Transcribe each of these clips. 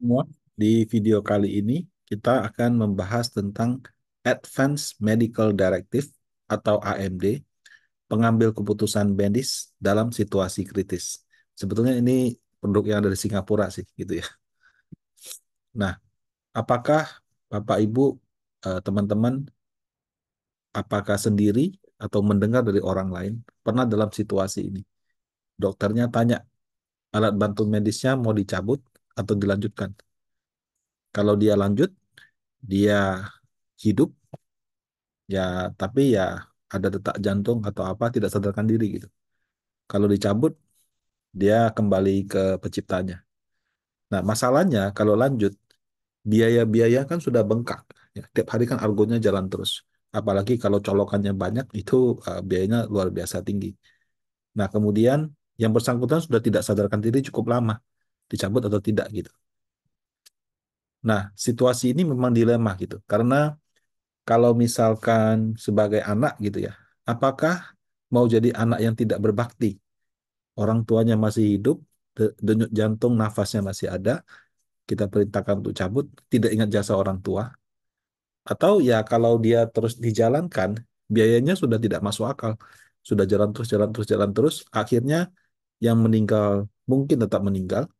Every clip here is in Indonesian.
Semua. Di video kali ini kita akan membahas tentang Advanced Medical Directive atau AMD, pengambil keputusan medis dalam situasi kritis. Sebetulnya ini produk yang dari Singapura sih, gitu ya. Nah, apakah Bapak Ibu, teman-teman, apakah sendiri atau mendengar dari orang lain pernah dalam situasi ini? Dokternya tanya, alat bantu medisnya mau dicabut atau dilanjutkan? Kalau dia lanjut, dia hidup ya, tapi ya ada detak jantung atau apa, tidak sadarkan diri gitu. Kalau dicabut, dia kembali ke penciptanya. Nah, masalahnya kalau lanjut, biaya-biaya kan sudah bengkak ya. Tiap hari kan argonya jalan terus, apalagi kalau colokannya banyak itu, biayanya luar biasa tinggi. Nah, kemudian yang bersangkutan sudah tidak sadarkan diri cukup lama, dicabut atau tidak gitu. Nah, situasi ini memang dilema gitu, karena kalau misalkan sebagai anak gitu ya, apakah mau jadi anak yang tidak berbakti? Orang tuanya masih hidup, denyut jantung, nafasnya masih ada, kita perintahkan untuk cabut, tidak ingat jasa orang tua. Atau ya kalau dia terus dijalankan, biayanya sudah tidak masuk akal. Sudah jalan terus, jalan terus, jalan terus, akhirnya yang meninggal mungkin tetap meninggal,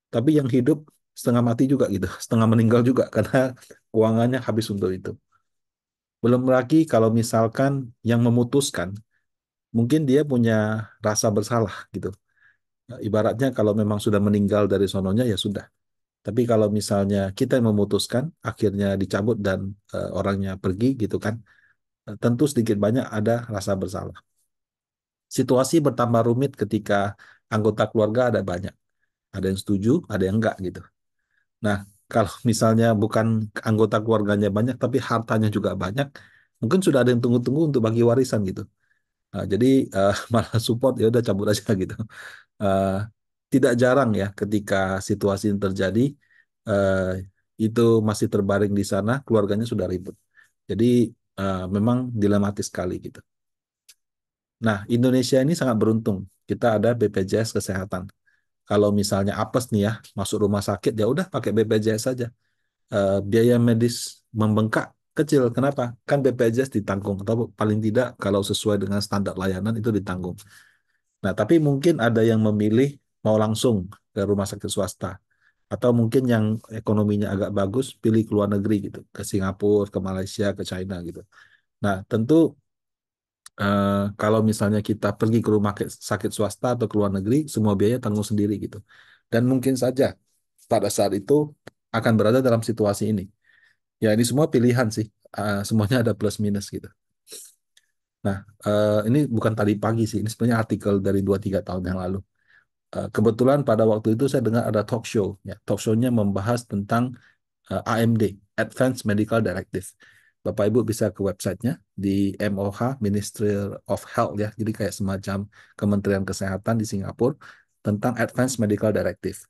tapi yang hidup setengah mati juga gitu, setengah meninggal juga karena keuangannya habis untuk itu. Belum lagi kalau misalkan yang memutuskan, mungkin dia punya rasa bersalah gitu. Ibaratnya kalau memang sudah meninggal dari sononya ya sudah. Tapi kalau misalnya kita yang memutuskan, akhirnya dicabut dan orangnya pergi gitu kan, tentu sedikit banyak ada rasa bersalah. Situasi bertambah rumit ketika anggota keluarga ada banyak. Ada yang setuju, ada yang enggak gitu. Nah, kalau misalnya bukan anggota keluarganya banyak, tapi hartanya juga banyak, mungkin sudah ada yang tunggu-tunggu untuk bagi warisan gitu. Nah, jadi malah support ya udah cabut aja gitu. Eh, Tidak jarang ya ketika situasi ini terjadi, eh, itu masih terbaring di sana, keluarganya sudah ribut. Jadi memang dilematis sekali gitu. Nah, Indonesia ini sangat beruntung. Kita ada BPJS Kesehatan. Kalau misalnya apes nih ya, masuk rumah sakit ya udah pakai BPJS saja. Biaya medis membengkak kecil. Kenapa? Kan BPJS ditanggung atau paling tidak kalau sesuai dengan standar layanan itu ditanggung. Nah, tapi mungkin ada yang memilih mau langsung ke rumah sakit swasta. Atau mungkin yang ekonominya agak bagus, pilih ke luar negeri gitu. Ke Singapura, ke Malaysia, ke China gitu. Nah, tentu kalau misalnya kita pergi ke rumah sakit swasta atau ke luar negeri, semua biaya tanggung sendiri gitu. Dan mungkin saja pada saat itu akan berada dalam situasi ini. Ya, ini semua pilihan sih. Semuanya ada plus minus gitu. Nah, ini bukan tadi pagi sih. Ini sebenarnya artikel dari 2-3 tahun yang lalu. Kebetulan pada waktu itu saya dengar ada talk show. Ya, talk show-nya membahas tentang AMD, Advanced Medical Directive. Bapak Ibu bisa ke websitenya di MOH, Ministry of Health ya. Jadi kayak semacam Kementerian Kesehatan di Singapura tentang Advanced Medical Directive.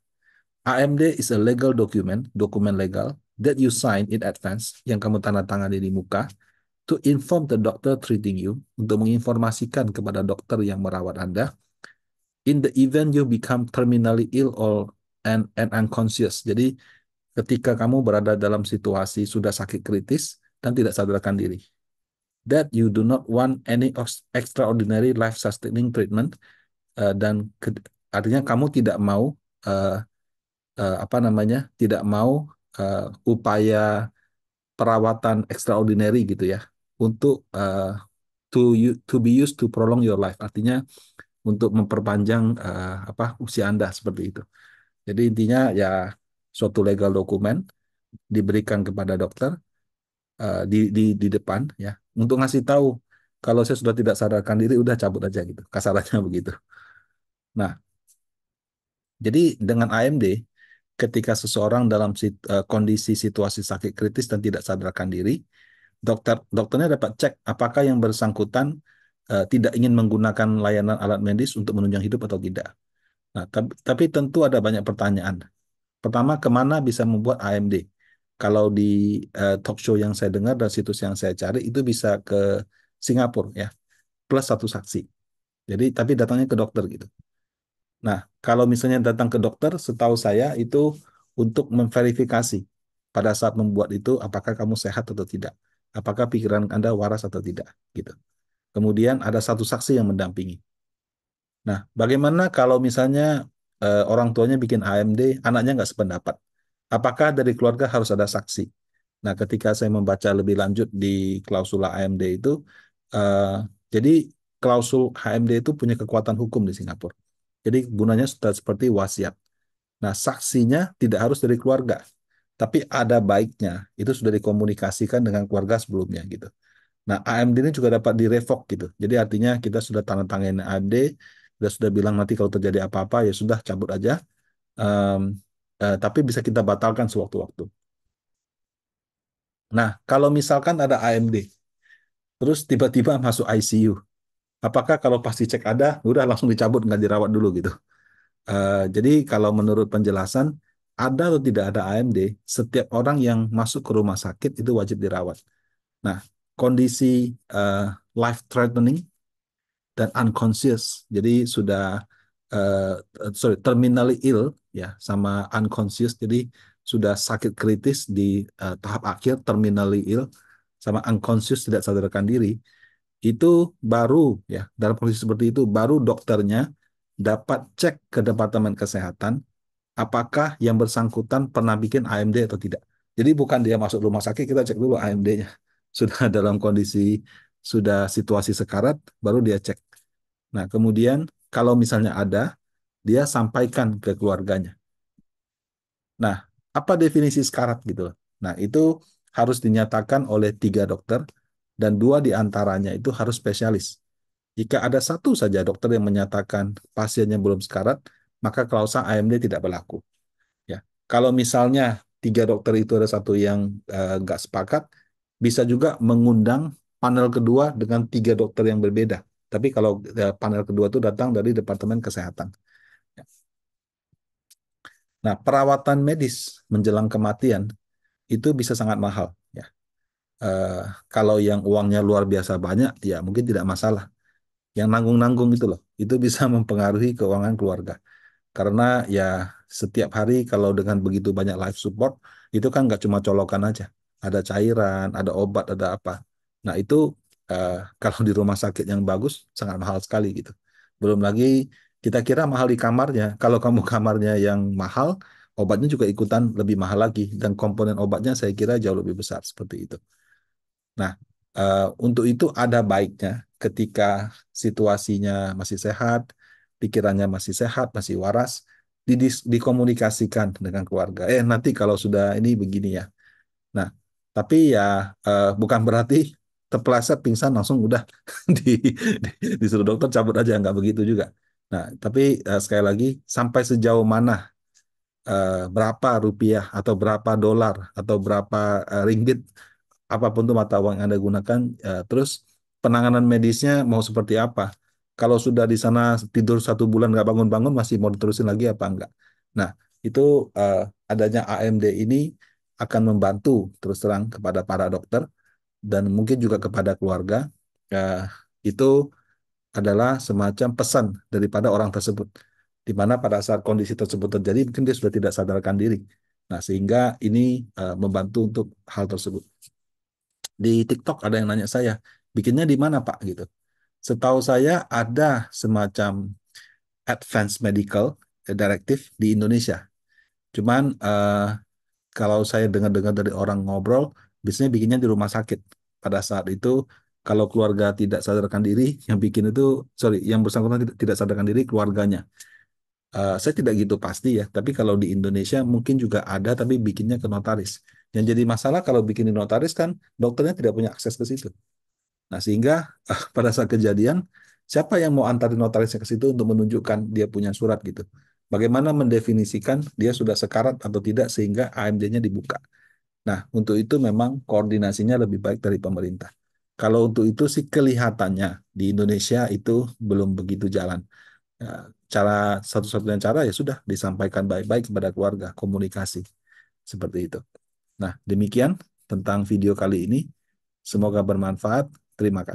AMD is a legal document, dokumen legal that you sign in advance yang kamu tanda tangani di muka to inform the doctor treating you, untuk menginformasikan kepada dokter yang merawat Anda in the event you become terminally ill or and unconscious. Jadi ketika kamu berada dalam situasi sudah sakit kritis dan tidak sadarkan diri, that you do not want any extraordinary life sustaining treatment, dan artinya kamu tidak mau, uh, apa namanya, tidak mau upaya perawatan extraordinary gitu ya, untuk to be used to prolong your life, artinya untuk memperpanjang apa usia Anda seperti itu. Jadi intinya ya suatu legal dokumen diberikan kepada dokter, di depan ya, untuk ngasih tahu kalau saya sudah tidak sadarkan diri udah cabut aja gitu, kasarannya begitu. Nah, jadi dengan AMD, ketika seseorang dalam kondisi situasi sakit kritis dan tidak sadarkan diri, dokternya dapat cek apakah yang bersangkutan tidak ingin menggunakan layanan alat medis untuk menunjang hidup atau tidak. Nah, tapi tentu ada banyak pertanyaan. Pertama, kemana bisa membuat AMD? Kalau di talk show yang saya dengar dan situs yang saya cari itu bisa ke Singapura ya, plus satu saksi. Jadi tapi datangnya ke dokter gitu. Nah, kalau misalnya datang ke dokter, setahu saya itu untuk memverifikasi pada saat membuat itu apakah kamu sehat atau tidak, apakah pikiran Anda waras atau tidak, gitu. Kemudian ada satu saksi yang mendampingi. Nah, bagaimana kalau misalnya orang tuanya bikin AMD, anaknya nggak sependapat? Apakah dari keluarga harus ada saksi? Nah, ketika saya membaca lebih lanjut di klausula AMD itu, eh, jadi klausul AMD itu punya kekuatan hukum di Singapura. Jadi gunanya sudah seperti wasiat. Nah, saksinya tidak harus dari keluarga, tapi ada baiknya itu sudah dikomunikasikan dengan keluarga sebelumnya gitu. Nah, AMD ini juga dapat direvoke gitu. Jadi artinya kita sudah tanda tangan AMD, kita sudah bilang nanti kalau terjadi apa-apa ya sudah cabut aja. Em, tapi bisa kita batalkan sewaktu-waktu. Nah, kalau misalkan ada AMD, terus tiba-tiba masuk ICU, apakah kalau pasti cek ada, udah langsung dicabut nggak dirawat dulu gitu? Jadi kalau menurut penjelasan, ada atau tidak ada AMD, setiap orang yang masuk ke rumah sakit itu wajib dirawat. Nah, kondisi eh, life threatening dan unconscious. Jadi sudah terminally ill ya sama unconscious. Jadi sudah sakit kritis di tahap akhir terminally ill sama unconscious tidak sadarkan diri. Itu baru ya dalam kondisi seperti itu baru dokternya dapat cek ke Departemen Kesehatan apakah yang bersangkutan pernah bikin AMD atau tidak. Jadi bukan dia masuk rumah sakit kita cek dulu AMD-nya. Sudah dalam kondisi sudah situasi sekarat baru dia cek. Nah, kemudian kalau misalnya ada, dia sampaikan ke keluarganya. Nah, apa definisi sekarat gitu loh. Nah, itu harus dinyatakan oleh 3 dokter dan 2 di antaranya itu harus spesialis. Jika ada satu saja dokter yang menyatakan pasiennya belum sekarat, maka klausa AMD tidak berlaku. Ya, kalau misalnya 3 dokter itu ada satu yang nggak sepakat, bisa juga mengundang panel kedua dengan 3 dokter yang berbeda. Tapi kalau panel kedua itu datang dari Departemen Kesehatan. Nah, perawatan medis menjelang kematian itu bisa sangat mahal. Ya, Eh, kalau yang uangnya luar biasa banyak, ya mungkin tidak masalah. Yang nanggung-nanggung itu loh, itu bisa mempengaruhi keuangan keluarga. Karena ya setiap hari kalau dengan begitu banyak life support, itu kan nggak cuma colokan aja. Ada cairan, ada obat, ada apa. Nah itu eh, kalau di rumah sakit yang bagus, sangat mahal sekali gitu. Belum lagi kita kira mahal di kamarnya. Kalau kamu kamarnya yang mahal, obatnya juga ikutan lebih mahal lagi. Dan komponen obatnya saya kira jauh lebih besar seperti itu. Nah, untuk itu ada baiknya ketika situasinya masih sehat, pikirannya masih sehat, masih waras, dikomunikasikan dengan keluarga. Nanti kalau sudah ini begini ya. Nah, tapi ya bukan berarti terpeleset pingsan langsung udah disuruh dokter cabut aja, nggak begitu juga. Nah, tapi sekali lagi sampai sejauh mana berapa rupiah atau berapa dolar atau berapa ringgit apapun tuh mata uang yang Anda gunakan, terus penanganan medisnya mau seperti apa? Kalau sudah di sana tidur 1 bulan nggak bangun-bangun, masih mau diterusin lagi apa enggak? Nah, itu eh, adanya AMD ini akan membantu terus terang kepada para dokter dan mungkin juga kepada keluarga. Eh, itu adalah semacam pesan daripada orang tersebut, di mana pada saat kondisi tersebut terjadi, mungkin dia sudah tidak sadarkan diri. Nah, sehingga ini membantu untuk hal tersebut. Di TikTok ada yang nanya saya, bikinnya di mana Pak gitu. Setahu saya ada semacam advance medical directive di Indonesia. Cuman kalau saya dengar-dengar dari orang ngobrol, biasanya bikinnya di rumah sakit. Pada saat itu, kalau keluarga tidak sadarkan diri, yang bikin itu, sorry, yang bersangkutan tidak sadarkan diri keluarganya. Saya tidak gitu pasti ya, tapi kalau di Indonesia mungkin juga ada, tapi bikinnya ke notaris. Yang jadi masalah kalau bikin di notaris kan dokternya tidak punya akses ke situ. Nah, sehingga pada saat kejadian, siapa yang mau antarin notarisnya ke situ untuk menunjukkan dia punya surat gitu? Bagaimana mendefinisikan dia sudah sekarat atau tidak sehingga AMD-nya dibuka? Nah, untuk itu memang koordinasinya lebih baik dari pemerintah. Kalau untuk itu sih kelihatannya di Indonesia itu belum begitu jalan. Ya, cara satu-satunya cara ya sudah disampaikan baik-baik kepada keluarga, komunikasi seperti itu. Nah, demikian tentang video kali ini. Semoga bermanfaat. Terima kasih.